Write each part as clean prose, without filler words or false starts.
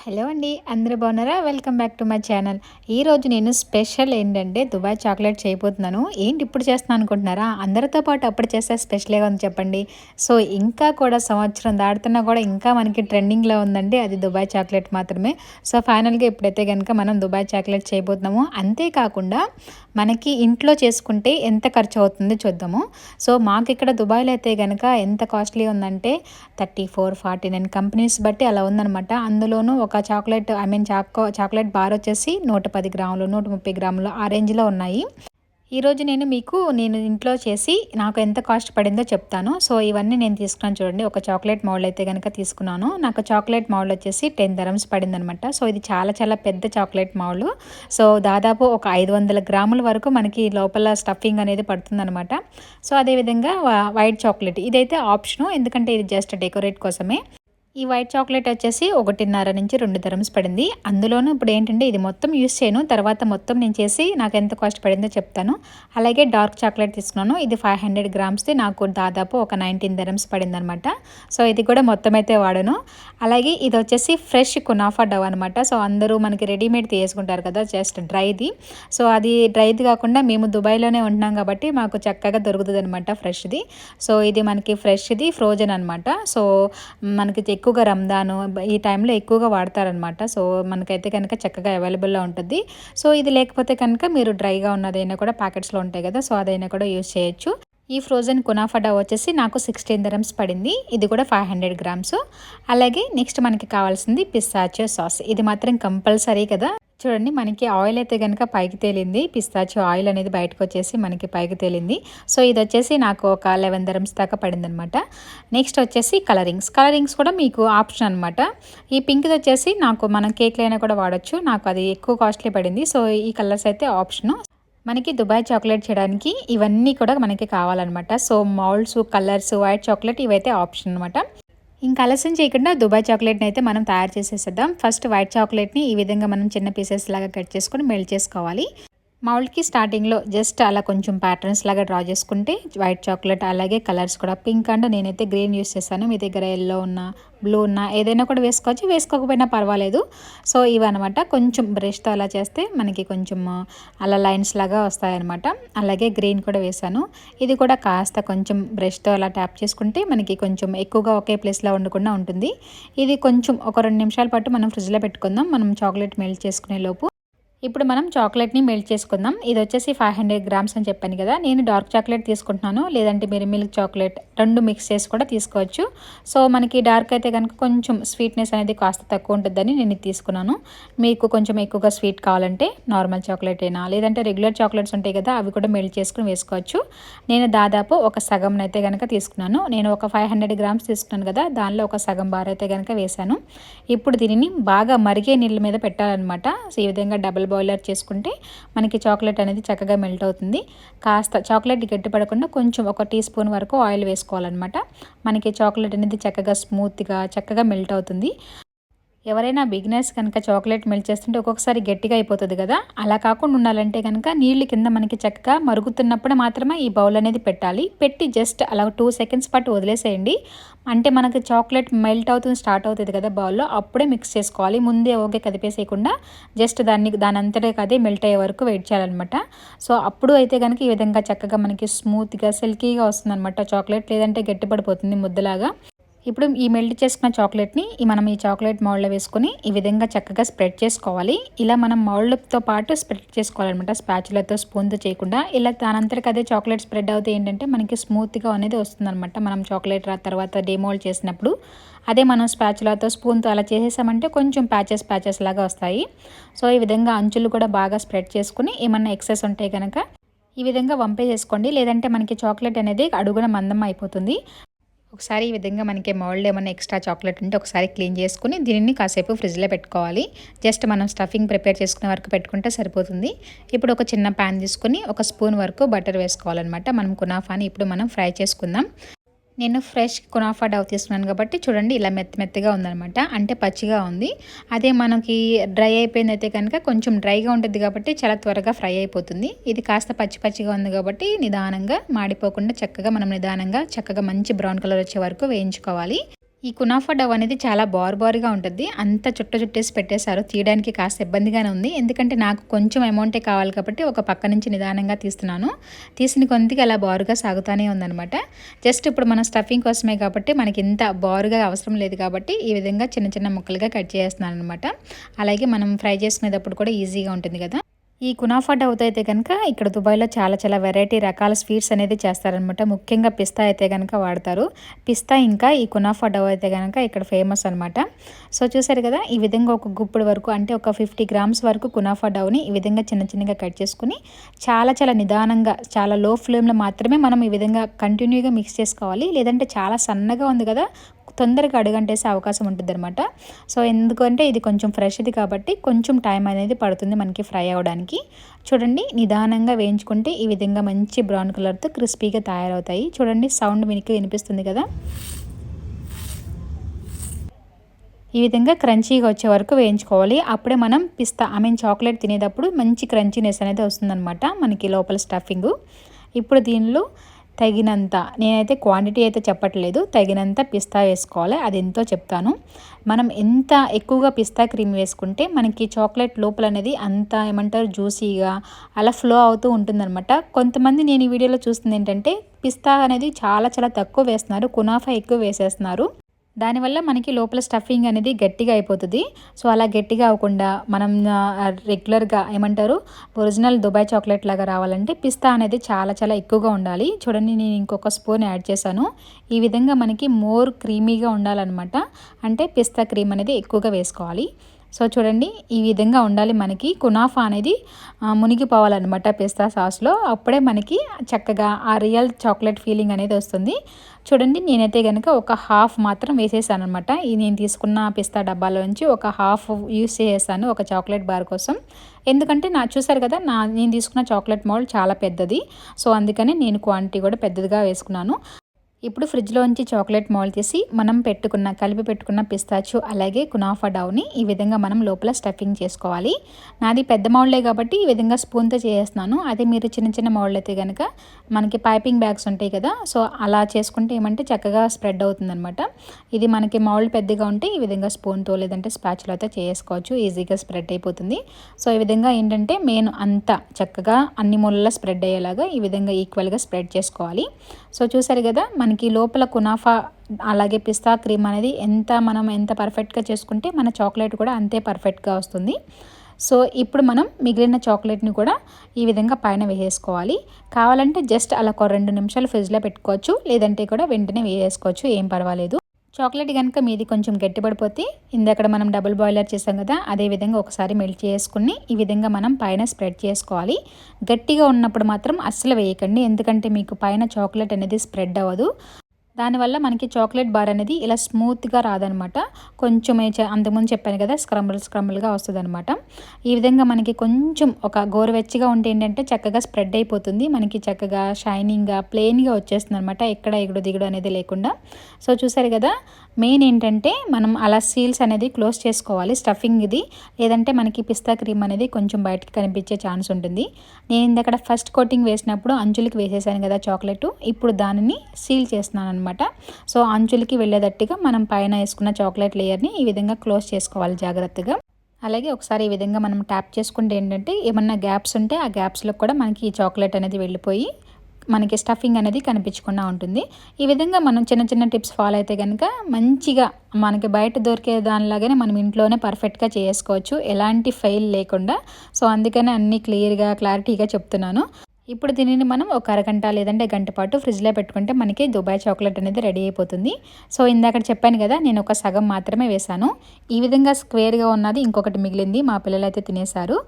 Hello అండి, అందరూ బాగున్నారా? Welcome back to my channel. ఈరోజు నేను స్పెషల్ ఏంటంటే దుబాయ్ చాక్లెట్ చేయబోతున్నాను. ఏంటి ఇప్పుడు చేస్తున్నాను అనుకుంటున్నారా? అందరితో పాటు అప్పుడు చేస్తే స్పెషల్ ఏమని చెప్పండి. సో ఇంకా కూడా సంవత్సరం దాటుతున్నా కూడా ఇంకా మనకి ట్రెండింగ్లో ఉందండి, అది దుబాయ్ చాక్లెట్ మాత్రమే. సో ఫైనల్గా ఇప్పుడైతే కనుక మనం దుబాయ్ చాక్లెట్ చేయబోతున్నాము. అంతేకాకుండా మనకి ఇంట్లో చేసుకుంటే ఎంత ఖర్చు అవుతుందో చూద్దాము. సో మాకు ఇక్కడ దుబాయ్లో అయితే కనుక ఎంత కాస్ట్లీ ఉందంటే 34-49 కంపెనీస్ బట్టి అలా ఉందనమాట. అందులోనూ ఒక చాక్లెట్ బార్ వచ్చేసి 110 గ్రాములు, 130 గ్రాములు ఆ రేంజ్లో ఉన్నాయి. ఈరోజు నేను ఇంట్లో చేసి నాకు ఎంత కాస్ట్ పడిందో చెప్తాను. సో ఇవన్నీ నేను తీసుకున్నాను చూడండి. ఒక చాక్లెట్ మౌల్డ్ అయితే కనుక తీసుకున్నాను. నాకు చాక్లెట్ మౌల్డ్ వచ్చేసి 10 dirhams పడిందనమాట. సో ఇది చాలా చాలా పెద్ద చాక్లెట్ మౌల్డ్. సో దాదాపు ఒక 500 గ్రాముల వరకు మనకి లోపల స్టఫింగ్ అనేది పడుతుందనమాట. సో అదేవిధంగా వైట్ చాక్లెట్ ఇదైతే ఆప్షను, ఎందుకంటే ఇది జస్ట్ డెకరేట్ కోసమే. ఈ వైట్ చాక్లెట్ వచ్చేసి 1.5 నుంచి 2 dirhams పడింది. అందులోనూ ఇప్పుడు ఏంటంటే ఇది మొత్తం యూస్ చేయను, తర్వాత మొత్తం నేను చేసి నాకు ఎంత కాస్ట్ పడిందో చెప్తాను. అలాగే డార్క్ చాక్లెట్ తీసుకున్నాను. ఇది 500 గ్రామ్స్ది నాకు దాదాపు ఒక 19 dirhams పడింది అనమాట. సో ఇది కూడా మొత్తం అయితే వాడను. అలాగే ఇది వచ్చేసి ఫ్రెష్ కునాఫా డవ్ అనమాట. సో అందరూ మనకి రెడీమేడ్ తీసుకుంటారు కదా, జస్ట్ డ్రైది. సో అది డ్రైది కాకుండా మేము దుబాయ్లోనే ఉంటున్నాం కాబట్టి మాకు చక్కగా దొరుకుతుంది అనమాట ఫ్రెష్ది. సో ఇది మనకి ఫ్రెష్ది ఫ్రోజన్ అనమాట. సో మనకి ఎక్కువగా రంజాను ఈ టైంలో ఎక్కువగా వాడతారనమాట. సో మనకైతే కనుక చక్కగా అవైలబుల్లో ఉంటుంది. సో ఇది లేకపోతే కనుక మీరు డ్రైగా ఉన్నదైనా కూడా ప్యాకెట్స్లో ఉంటాయి కదా, సో అదైనా కూడా యూస్ చేయొచ్చు. ఈ ఫ్రోజన్ కునాఫా డవ్ వచ్చేసి నాకు 16 dirhams పడింది. ఇది కూడా 500 గ్రామ్స్. అలాగే నెక్స్ట్ మనకి కావాల్సింది పిస్తాచియో సాస్. ఇది మాత్రం కంపల్సరీ కదా. చూడండి, మనకి ఆయిల్ అయితే కనుక పైకి తేలింది. పిస్తాచియో ఆయిల్ అనేది బయటకు వచ్చేసి మనకి పైకి తేలింది. సో ఇది వచ్చేసి నాకు ఒక 11 dirhams దాకా పడింది అనమాట. నెక్స్ట్ వచ్చేసి కలరింగ్స్ కూడా మీకు ఆప్షన్ అనమాట. ఈ పింక్ది వచ్చేసి మనం కేక్లో అయినా కూడా వాడచ్చు. నాకు అది ఎక్కువ కాస్ట్లీ పడింది. సో ఈ కలర్స్ అయితే ఆప్షను. మనకి దుబాయ్ చాక్లెట్ చేయడానికి ఇవన్నీ కూడా మనకి కావాలన్నమాట. So moulds, colours, white chocolate ఇవైతే ఆప్షన్ అనమాట. ఇంకా ఆలస్యం చేయకుండా దుబాయ్ చాక్లెట్ని అయితే మనం తయారు చేసేసేద్దాం. ఫస్ట్ వైట్ చాక్లెట్ని ఈ విధంగా మనం చిన్న పీసెస్ లాగా కట్ చేసుకొని మెల్ట్ చేసుకోవాలి. మౌల్డ్కి స్టార్టింగ్లో జస్ట్ అలా కొంచెం ప్యాటర్న్స్ లాగా డ్రా చేసుకుంటే వైట్ చాక్లెట్, అలాగే కలర్స్ కూడా పింక్ అండ్ నేనైతే గ్రీన్ యూస్ చేశాను. మీ దగ్గర ఎల్లో ఉన్న, బ్లూ ఉన్న ఏదైనా కూడా వేసుకోవచ్చు, వేసుకోకపోయినా పర్వాలేదు. సో ఇవన్నమాట కొంచెం బ్రష్తో అలా చేస్తే మనకి కొంచెం అలా లైన్స్ లాగా వస్తాయన్నమాట. అలాగే గ్రీన్ కూడా వేసాను. ఇది కూడా కాస్త కొంచెం బ్రష్తో అలా ట్యాప్ చేసుకుంటే మనకి కొంచెం ఎక్కువగా ఒకే ప్లేస్లో ఉండకుండా ఉంటుంది. ఇది కొంచెం ఒక 2 నిమిషాల పాటు మనం ఫ్రిడ్జ్లో పెట్టుకుందాం, మనం చాక్లెట్ మెల్ట్ చేసుకునే లోపు. ఇప్పుడు మనం చాక్లెట్ని మెల్ట్ చేసుకుందాం. ఇది వచ్చేసి 500 గ్రామ్స్ అని చెప్పాను కదా. నేను డార్క్ చాక్లెట్ తీసుకుంటున్నాను, లేదంటే మీరు మిల్క్ చాక్లెట్ 2 మిక్స్ చేసి కూడా తీసుకోవచ్చు. సో మనకి డార్క్ అయితే కనుక కొంచెం స్వీట్నెస్ అనేది కాస్త తక్కువ ఉంటుందని నేను ఇది తీసుకున్నాను. మీకు కొంచెం ఎక్కువగా స్వీట్ కావాలంటే నార్మల్ చాక్లెట్ అయినా, లేదంటే రెగ్యులర్ చాక్లెట్స్ ఉంటాయి కదా, అవి కూడా మెల్ట్ చేసుకుని వేసుకోవచ్చు. నేను దాదాపు ఒక సగం అయితే కనుక తీసుకున్నాను. నేను ఒక 500 గ్రామ్స్ తీసుకున్నాను కదా, దానిలో ఒక సగం బార్ అయితే కనుక వేసాను. ఇప్పుడు దీనిని బాగా మరిగే నీళ్ళ మీద పెట్టాలన్నమాట. సో ఈ విధంగా డబుల్ బాయిలర్ చేసుకుంటే మనకి చాక్లెట్ అనేది చక్కగా మెల్ట్ అవుతుంది. కాస్త చాక్లెట్ గట్టిపడకుండా కొంచెం ఒక టీ స్పూన్ వరకు ఆయిల్ వేసుకోవాలన్నమాట. మనకి చాక్లెట్ అనేది చక్కగా మెల్ట్ అవుతుంది. ఎవరైనా బిగినర్స్ కనుక చాక్లెట్ మెల్ట్ చేస్తుంటే ఒక్కొక్కసారి గట్టిగా అయిపోతుంది కదా, అలా కాకుండా ఉండాలంటే కనుక నీళ్ళు కింద మనకి చక్కగా మరుగుతున్నప్పుడు మాత్రమే ఈ బౌల్ అనేది పెట్టాలి. పెట్టి జస్ట్ అలా 2 seconds పాటు వదిలేసేయండి. అంటే మనకి చాక్లెట్ మెల్ట్ అవుతుంది, స్టార్ట్ అవుతుంది కదా బౌల్లో, అప్పుడే మిక్స్ చేసుకోవాలి. ముందే ఓకే కదిపేసేయకుండా జస్ట్ దాని అంతటే అదే మెల్ట్ అయ్యే వరకు వెయిట్ చేయాలన్నమాట. సో అప్పుడు అయితే కనుక ఈ విధంగా చక్కగా మనకి స్మూత్గా సిల్కీగా వస్తుంది అనమాట చాక్లెట్, లేదంటే గట్టిపడిపోతుంది ముద్దలాగా. ఇప్పుడు ఈ మెల్ట్ చేసుకున్న చాక్లెట్ని మనం ఈ చాక్లెట్ మౌల్డ్లో వేసుకొని ఈ విధంగా చక్కగా స్ప్రెడ్ చేసుకోవాలి. ఇలా మనం మౌల్డ్తో పాటు స్ప్రెడ్ చేసుకోవాలన్నమాట, స్పాచులతో స్పూన్తో చేయకుండా. ఇలా దానంతటికి అదే చాక్లెట్ స్ప్రెడ్ అవుతే ఏంటంటే మనకి స్మూత్గా అనేది వస్తుందన్నమాట. మనం చాక్లెట్ తర్వాత డీమోల్డ్ చేసినప్పుడు అదే మనం స్పాచులతో స్పూన్తో అలా చేసేసామంటే కొంచెం ప్యాచెస్ లాగా వస్తాయి. సో ఈ విధంగా అంచులు కూడా బాగా స్ప్రెడ్ చేసుకుని ఏమన్నా ఎక్సెస్ ఉంటే కనుక ఈ విధంగా వంపేసుకోండి, లేదంటే మనకి చాక్లెట్ అనేది అడుగున మందం అయిపోతుంది. ఒకసారి ఈ విధంగా మనకి మౌల్డ్ ఏమైనా ఎక్స్ట్రా చాక్లెట్ ఉంటే ఒకసారి క్లీన్ చేసుకుని దీనిని కాసేపు ఫ్రిడ్జ్లో పెట్టుకోవాలి. జస్ట్ మనం స్టఫింగ్ ప్రిపేర్ చేసుకునే వరకు పెట్టుకుంటే సరిపోతుంది. ఇప్పుడు ఒక చిన్న ప్యాన్ తీసుకుని ఒక స్పూన్ వరకు బటర్ వేసుకోవాలన్నమాట. మనం కునాఫాని ఇప్పుడు మనం ఫ్రై చేసుకుందాం. నేను ఫ్రెష్ కునాఫా డవ్ తీసుకున్నాను కాబట్టి చూడండి ఇలా మెత్తగా ఉందనమాట, అంటే పచ్చిగా ఉంది. అదే మనకి డ్రై అయిపోయింది అయితే కనుక కొంచెం డ్రైగా ఉంటుంది కాబట్టి చాలా త్వరగా ఫ్రై అయిపోతుంది. ఇది కాస్త పచ్చిగా ఉంది కాబట్టి నిదానంగా మాడిపోకుండా చక్కగా మంచి బ్రౌన్ కలర్ వచ్చే వరకు వేయించుకోవాలి. ఈ కునాఫా డవ్ అనేది చాలా బారుగా ఉంటుంది. అంత చుట్టేసి పెట్టేశారు. తీయడానికి కాస్త ఇబ్బందిగానే ఉంది. ఎందుకంటే నాకు కొంచెం అమౌంటే కావాలి కాబట్టి ఒక పక్క నుంచి నిదానంగా తీస్తున్నాను. తీసిన కొందికి అలా బారుగా సాగుతూనే ఉందనమాట. జస్ట్ ఇప్పుడు మనం స్టఫింగ్ కోసమే కాబట్టి మనకి ఇంత బారుగా అవసరం లేదు కాబట్టి ఈ విధంగా చిన్న చిన్న ముక్కలుగా కట్ చేస్తున్నాను అనమాట. అలాగే మనం ఫ్రై చేసుకునేటప్పుడు కూడా ఈజీగా ఉంటుంది కదా. ఈ కునాఫా డవ్‌తో అయితే గనక ఇక్కడ దుబాయ్‌లో చాలా వెరైటీ రకాల స్వీట్స్ అనేది చేస్తారనమాట. ముఖ్యంగా పిస్తా అయితే గనక వాడతారు. పిస్తా ఇంకా ఈ కునాఫా డవ్ అయితే గనక ఇక్కడ ఫేమస్ అనమాట. సో చూసారు కదా, ఈ విధంగా ఒక గుప్పుడు వరకు అంటే ఒక 50 గ్రామ్స్ వరకు కునాఫా డవ్‌ని ఈ విధంగా చిన్నగా కట్ చేసుకొని చాలా నిదానంగా చాలా లో ఫ్లేమ్‌లో మాత్రమే మనం ఈ విధంగా కంటిన్యూగా మిక్స్ చేసుకోవాలి. లేదంటే చాలా సన్నగా ఉంది కదా, తొందరగా అడుగంటేసే అవకాశం ఉంటుందన్నమాట. సో ఎందుకంటే ఇది కొంచెం ఫ్రెష్‌ది కాబట్టి కొంచెం టైం అనేది పడుతుంది మనకి ఫ్రై అవ్వడానికి. చూడండి, నిదానంగా వేయించుకుంటే ఈ విధంగా మంచి బ్రౌన్ కలర్‌తో క్రిస్పీగా తయారవుతాయి. చూడండి, సౌండ్ మీకు వినిపిస్తుంది కదా. ఈ విధంగా క్రంచీగా వచ్చే వరకు వేయించుకోవాలి. అప్పుడే మనం పిస్తా చాక్లెట్ తినేటప్పుడు మంచి క్రంచీనెస్ అనేది వస్తుందన్నమాట మనకి లోపల స్టఫింగు. ఇప్పుడు దీనిలో తగినంత, నేనైతే క్వాంటిటీ అయితే చెప్పట్లేదు, తగినంత పిస్తా వేసుకోవాలి. అది ఎంతో చెప్తాను. మనం ఎంత ఎక్కువగా పిస్తా క్రీమ్ వేసుకుంటే మనకి చాక్లెట్ లోపల అనేది అంత జ్యూసీగా అలా ఫ్లో అవుతూ ఉంటుందన్నమాట. కొంతమంది నేను ఈ వీడియోలో చూస్తుంది ఏంటంటే పిస్తా అనేది చాలా తక్కువ వేస్తున్నారు, కునాఫా ఎక్కువ వేసేస్తున్నారు. దానివల్ల మనకి లోపల స్టఫింగ్ అనేది గట్టిగా అయిపోతుంది. సో అలా గట్టిగా అవ్వకుండా మనం రెగ్యులర్గా ఒరిజినల్ దుబాయ్ చాక్లెట్ లాగా రావాలంటే పిస్తా అనేది చాలా ఎక్కువగా ఉండాలి. చూడండి, నేను ఇంకొక స్పూన్ యాడ్ చేశాను. ఈ విధంగా మనకి మోర్ క్రీమీగా ఉండాలన్నమాట. అంటే పిస్తా క్రీమ్ అనేది ఎక్కువగా వేసుకోవాలి. సో చూడండి, ఈ విధంగా ఉండాలి. మనకి కునాఫా అనేది మునిగిపోవాలన్నమాట పిస్తా సాస్లో. అప్పుడే మనకి చక్కగా ఆ రియల్ చాక్లెట్ ఫీలింగ్ అనేది వస్తుంది. చూడండి, నేనైతే కనుక ఒక హాఫ్ మాత్రం వేసేసాను అనమాట. ఈ నేను తీసుకున్న పిస్తా డబ్బాలోంచి ఒక హాఫ్ యూస్ చేసేసాను ఒక చాక్లెట్ బార్ కోసం. ఎందుకంటే చూసారు కదా, నేను తీసుకున్న చాక్లెట్ మౌల్డ్ చాలా పెద్దది. సో అందుకని నేను క్వాంటిటీ కూడా పెద్దదిగా వేసుకున్నాను. ఇప్పుడు ఫ్రిడ్జ్లోంచి చాక్లెట్ మౌల్డ్ తీసి మనం కలిపి పెట్టుకున్న పిస్తాచు అలాగే కునాఫా డవ్ని ఈ విధంగా మనం లోపల స్టఫింగ్ చేసుకోవాలి. నాది పెద్ద మౌల్డే కాబట్టి ఈ విధంగా స్పూన్తో చేస్తున్నాను. అదే మీరు చిన్న మౌల్డ్ అయితే కనుక మనకి పైపింగ్ బ్యాగ్స్ ఉంటాయి కదా, సో అలా చేసుకుంటే ఏమంటే చక్కగా స్ప్రెడ్ అవుతుందన్నమాట. ఇది మనకి మౌల్డ్ పెద్దగా ఉంటే ఈ విధంగా స్పూన్తో లేదంటే స్పాచులతో చేసుకోవచ్చు, ఈజీగా స్ప్రెడ్ అయిపోతుంది. సో ఈ విధంగా ఏంటంటే అంతా చక్కగా అన్ని మూలలా స్ప్రెడ్ అయ్యేలాగా ఈ విధంగా ఈక్వల్గా స్ప్రెడ్ చేసుకోవాలి. సో చూసారు కదా, మనకి లోపల కునాఫా అలాగే పిస్తా క్రీమ్ అనేది మనం ఎంత పర్ఫెక్ట్గా చేసుకుంటే మన చాక్లెట్ కూడా అంతే పర్ఫెక్ట్గా వస్తుంది. సో ఇప్పుడు మనం మిగిలిన చాక్లెట్ని కూడా ఈ విధంగా పైన వేసేసుకోవాలి. కావాలంటే జస్ట్ అలా ఒక 2 నిమిషాలు ఫ్రిడ్జ్లో పెట్టుకోవచ్చు, లేదంటే కూడా వెంటనే వేసేసుకోవచ్చు, ఏం పర్వాలేదు. చాక్లెట్ కనుక మీది కొంచెం గట్టిపడిపోతే ఇందాక మనం డబుల్ బాయిలర్ చేసాం కదా, అదే విధంగా ఒకసారి మెల్ట్ చేసుకుని ఈ విధంగా మనం పైన స్ప్రెడ్ చేసుకోవాలి. గట్టిగా ఉన్నప్పుడు మాత్రం అస్సలు వేయకండి, ఎందుకంటే మీకు పైన చాక్లెట్ అనేది స్ప్రెడ్ అవ్వదు. దానివల్ల మనకి చాక్లెట్ బార్ అనేది ఇలా స్మూత్గా రాదనమాట. కొంచెం అంతకుముందు చెప్పాను కదా, స్క్రమ్బుల్గా వస్తుంది అనమాట. ఈ విధంగా మనకి కొంచెం ఒక గోరువెచ్చగా ఉంటే ఏంటంటే చక్కగా స్ప్రెడ్ అయిపోతుంది, మనకి చక్కగా షైనింగ్గా ప్లెయిన్గా వచ్చేస్తుంది అనమాట, ఎక్కడ ఎగుడు దిగుడు అనేది లేకుండా. సో చూసారు కదా, మెయిన్ ఏంటంటే మనం అలా సీల్స్ అనేది క్లోజ్ చేసుకోవాలి స్టఫింగ్ ఇది, లేదంటే మనకి పిస్తా క్రీమ్ అనేది కొంచెం బయటకు కనిపించే ఛాన్స్ ఉంటుంది. నేను ఇందక్కడ ఫస్ట్ కోటింగ్ వేసినప్పుడు అంచులకి వేసేసాను కదా చాక్లెట్, ఇప్పుడు దానిని సీల్ చేస్తున్నాను అనమాట. సో అంచులకి వెళ్ళేటట్టుగా మనం పైన వేసుకున్న చాక్లెట్ లేయర్ని ఈ విధంగా క్లోజ్ చేసుకోవాలి జాగ్రత్తగా. అలాగే ఒకసారి ఈ విధంగా మనం ట్యాప్ చేసుకుంటే ఏంటంటే ఏమన్నా గ్యాప్స్ ఉంటే ఆ గ్యాప్స్లో కూడా మనకి ఈ చాక్లెట్ అనేది వెళ్ళిపోయి మనకి స్టఫింగ్ అనేది కనిపించకుండా ఉంటుంది. ఈ విధంగా మనం చిన్న టిప్స్ ఫాలో అయితే కనుక మంచిగా మనకి బయట దొరికే దానిలాగానే మనం ఇంట్లోనే పర్ఫెక్ట్గా చేసుకోవచ్చు, ఎలాంటి ఫెయిల్ లేకుండా. సో అందుకనే అన్నీ క్లారిటీగా చెప్తున్నాను. ఇప్పుడు దీనిని మనం ఒక అరగంట లేదంటే గంట పాటు ఫ్రిడ్జ్లో పెట్టుకుంటే మనకి దుబాయ్ చాక్లెట్ అనేది రెడీ అయిపోతుంది. సో ఇందాక చెప్పాను కదా, నేను ఒక సగం మాత్రమే వేశాను. ఈ విధంగా స్క్వేర్గా ఉన్నది ఇంకొకటి మిగిలింది, మా పిల్లలు అయితే తినేశారు.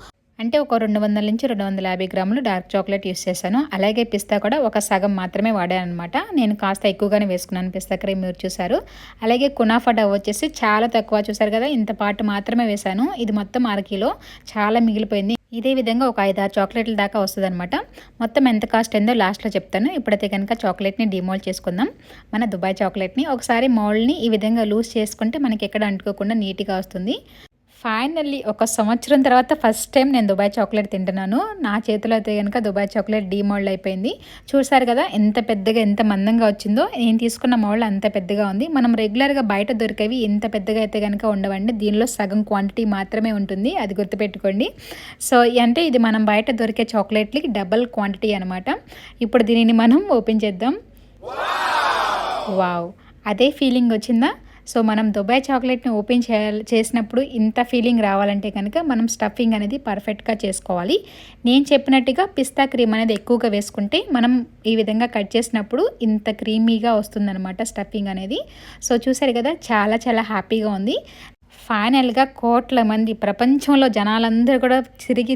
అంటే ఒక 200 నుంచి 250 గ్రాములు డార్క్ చాక్లెట్ యూస్ చేశాను. అలాగే పిస్తా కూడా ఒక సగం మాత్రమే వాడాను అనమాట. నేను కాస్త ఎక్కువగానే వేసుకున్నాను పిస్తా క్రీమ్, మీరు చూసారు. అలాగే కునాఫా డవ్ వచ్చేసి చాలా తక్కువ, చూసారు కదా, ఇంత పాటు మాత్రమే వేశాను. ఇది మొత్తం 1/2 కిలో, చాలా మిగిలిపోయింది. ఇదే విధంగా ఒక 5-6 చాక్లెట్ల దాకా వస్తుంది అనమాట. మొత్తం ఎంత కాస్ట్ అయిందో లాస్ట్లో చెప్తాను. ఇప్పుడైతే కనుక చాక్లెట్ని డిమోల్డ్ చేసుకుందాం. మన దుబాయ్ చాక్లెట్ని ఒకసారి మౌల్డ్ని ఈ విధంగా లూజ్ చేసుకుంటే మనకి ఎక్కడ అంటుకోకుండా నీట్గా వస్తుంది. ఫైనల్లీ ఒక సంవత్సరం తర్వాత ఫస్ట్ టైం నేను దుబాయ్ చాక్లెట్ తింటున్నాను. నా చేతిలో అయితే గనుక దుబాయ్ చాక్లెట్ డీమోల్డ్ అయిపోయింది. చూసారు కదా ఎంత పెద్దగా, ఎంత మందంగా వచ్చిందో. నేను తీసుకున్న మోల్డ్ అంత పెద్దగా ఉంది. మనం రెగ్యులర్గా బయట దొరికేవి ఇంత పెద్దగా అయితే కనుక ఉండవండి. దీనిలో సగం క్వాంటిటీ మాత్రమే ఉంటుంది, అది గుర్తుపెట్టుకోండి. సో అంటే ఇది మనం బయట దొరికే చాక్లెట్లకి డబల్ క్వాంటిటీ అనమాట. ఇప్పుడు దీనిని మనం ఓపెన్ చేద్దాం. వావ్, అదే ఫీలింగ్ వచ్చిందా? సో మనం దుబాయ్ చాక్లెట్ని ఓపెన్ చేసినప్పుడు ఇంత ఫీలింగ్ రావాలంటే కనుక మనం స్టఫింగ్ అనేది పర్ఫెక్ట్గా చేసుకోవాలి. నేను చెప్పినట్టుగా పిస్తా క్రీమ్ అనేది ఎక్కువగా వేసుకుంటే మనం ఈ విధంగా కట్ చేసినప్పుడు ఇంత క్రీమీగా వస్తుందన్నమాట స్టఫింగ్ అనేది. సో చూసారు కదా, చాలా చాలా హ్యాపీగా ఉంది. ఫైనల్గా కోట్ల మంది ప్రపంచంలో జనాలందరూ కూడా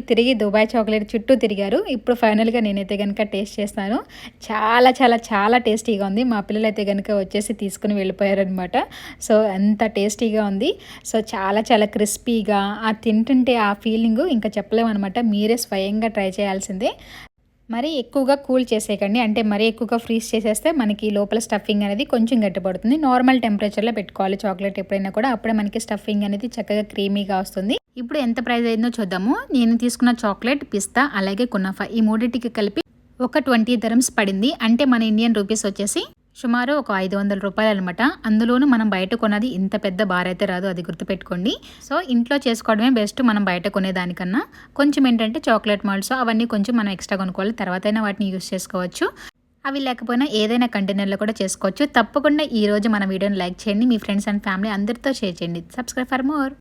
తిరిగి దుబాయ్ చాక్లెట్ చుట్టూ తిరిగారు. ఇప్పుడు ఫైనల్గా నేనైతే కనుక టేస్ట్ చేస్తాను. చాలా చాలా చాలా టేస్టీగా ఉంది. మా పిల్లలు అయితే కనుక వచ్చేసి తీసుకుని వెళ్ళిపోయారనమాట. సో అంత టేస్టీగా ఉంది. సో చాలా చాలా క్రిస్పీగా ఆ తింటుంటే ఆ ఫీలింగు ఇంకా చెప్పలేమన్నమాట. మీరే స్వయంగా ట్రై చేయాల్సిందే. మరీ ఎక్కువగా కూల్ చేసేయకండి, అంటే మరీ ఎక్కువగా ఫ్రీజ్ చేసేస్తే మనకి లోపల స్టఫింగ్ అనేది కొంచెం గట్టిపడుతుంది. నార్మల్ టెంపరేచర్లో పెట్టుకోవాలి చాక్లెట్ ఎప్పుడైనా కూడా, అప్పుడే మనకి స్టఫింగ్ అనేది చక్కగా క్రీమీగా వస్తుంది. ఇప్పుడు ఎంత ప్రైస్ అయిందో చూద్దాము. నేను తీసుకున్న చాక్లెట్, పిస్తా అలాగే కునాఫా ఈ మూడింటికి కలిపి ఒక 20 dirhams పడింది. అంటే మన ఇండియన్ రూపీస్ వచ్చేసి సుమారు ఒక 500 రూపాయలు అనమాట. అందులోనూ మనం బయట కొన్నది ఇంత పెద్ద బార్ అయితే రాదు, అది గుర్తుపెట్టుకోండి. సో ఇంట్లో చేసుకోవడమే బెస్ట్ మనం బయట కొనేదానికన్నా. కొంచెం ఏంటంటే చాక్లెట్ మాల్స్ అవన్నీ కొంచెం మనం ఎక్స్ట్రా కొనుక్కోవాలి, తర్వాత అయినా వాటిని యూస్ చేసుకోవచ్చు. అవి లేకపోయినా ఏదైనా కంటైనర్లో కూడా చేసుకోవచ్చు. తప్పకుండా ఈరోజు మన వీడియోని లైక్ చేయండి, మీ ఫ్రెండ్స్ అండ్ ఫ్యామిలీ అందరితో షేర్ చేయండి. Subscribe for more.